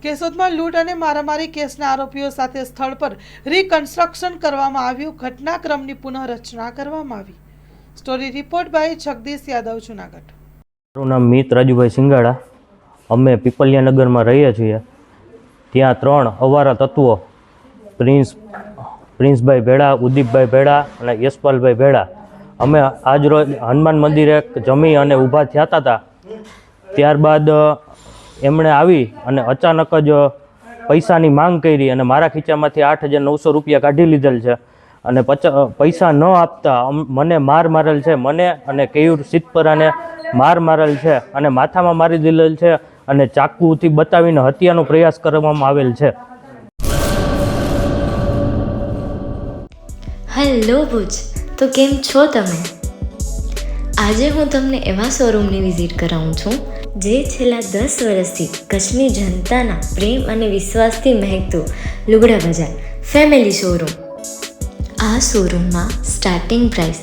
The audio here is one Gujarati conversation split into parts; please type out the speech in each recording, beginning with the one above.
કેશોદમાં લૂંટ અને મારામારી કેસના આરોપીઓ સાથે સ્થળ પર રિકન્સ્ટ્રક્શન કરવામાં આવ્યું. ઘટનાક્રમની પુનઃરચના કરવામાં આવી. Story report by Jagdish Yadav, Junagadh. મારું નામ મિત રાજુભાઈ સિંગાડા. અમે પીપલિયાનગરમાં રહીએ છીએ. ત્યાં 3 અવારા તત્વો પ્રિન્સભાઈ ભેડા, ઉદીપભાઈ ભેડા અને યશપાલભાઈ ભેડા, અમે આજરોજ હનુમાન મંદિરે જમી અને ઊભા થયા હતા. ત્યારબાદ એમણે આવી અને અચાનક જ પૈસાની માંગ કરી અને મારા ખીચામાંથી 8,900 રૂપિયા કાઢી લીધેલ છે અને પૈસા ન આપતા મને માર મારેલ છે. મને અને કેયુર સિદ્ધપરાને માર મારેલ છે અને માથામાં મારી દીધેલ છે અને ચાકુથી બતાવીને હત્યાનો પ્રયાસ કરવામાં આવેલ છે. હેલો ભુજ, તો કેમ છો તમે? આજે હું તમને એવા શોરૂમની વિઝિટ કરાવું છું જે છેલ્લા 10 વર્ષથી કચ્છની જનતાના પ્રેમ અને વિશ્વાસથી મહેકતું લુગડા બજાર ફેમિલી શોરૂમ. આ શોરૂમમાં સ્ટાર્ટિંગ પ્રાઇસ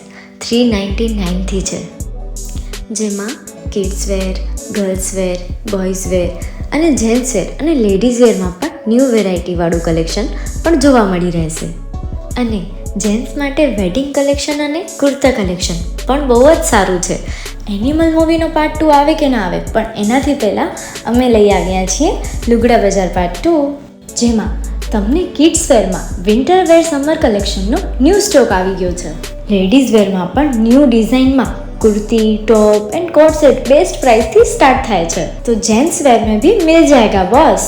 399થી છે, જેમાં kids wear, girls wear, boys wear અને જેન્ટ્સ વેર અને લેડીઝ વેરમાં પણ ન્યૂ વેરાયટીવાળું કલેક્શન પણ જોવા મળી રહેશે. અને જેન્ટ્સ માટે વેડિંગ કલેક્શન અને કુર્તા કલેક્શન પણ બહુ જ સારું છે. એનિમલ મૂવીનો પાર્ટ 2 આવે કે ના આવે, પણ એનાથી પહેલાં અમે લઈ આવ્યા છીએ લુગડા બજાર પાર્ટ 2, જેમાં તમને કિડ્સ વેરમાં વિન્ટર વેર સમર કલેક્શનનો ન્યૂ સ્ટોક આવી ગયો છે. લેડીઝ વેરમાં પણ ન્યૂ ડિઝાઇનમાં kurti, top and coat set best price थी स्टार्ट थाय छे. तो जेंट्स वेर में भी मिल जाएगा boss.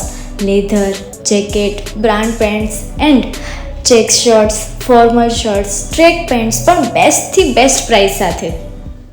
Leather, jacket, brand pants and check shirts, formal shirts, track pants पर बेस्ट थी बेस्ट प्राइस साथे.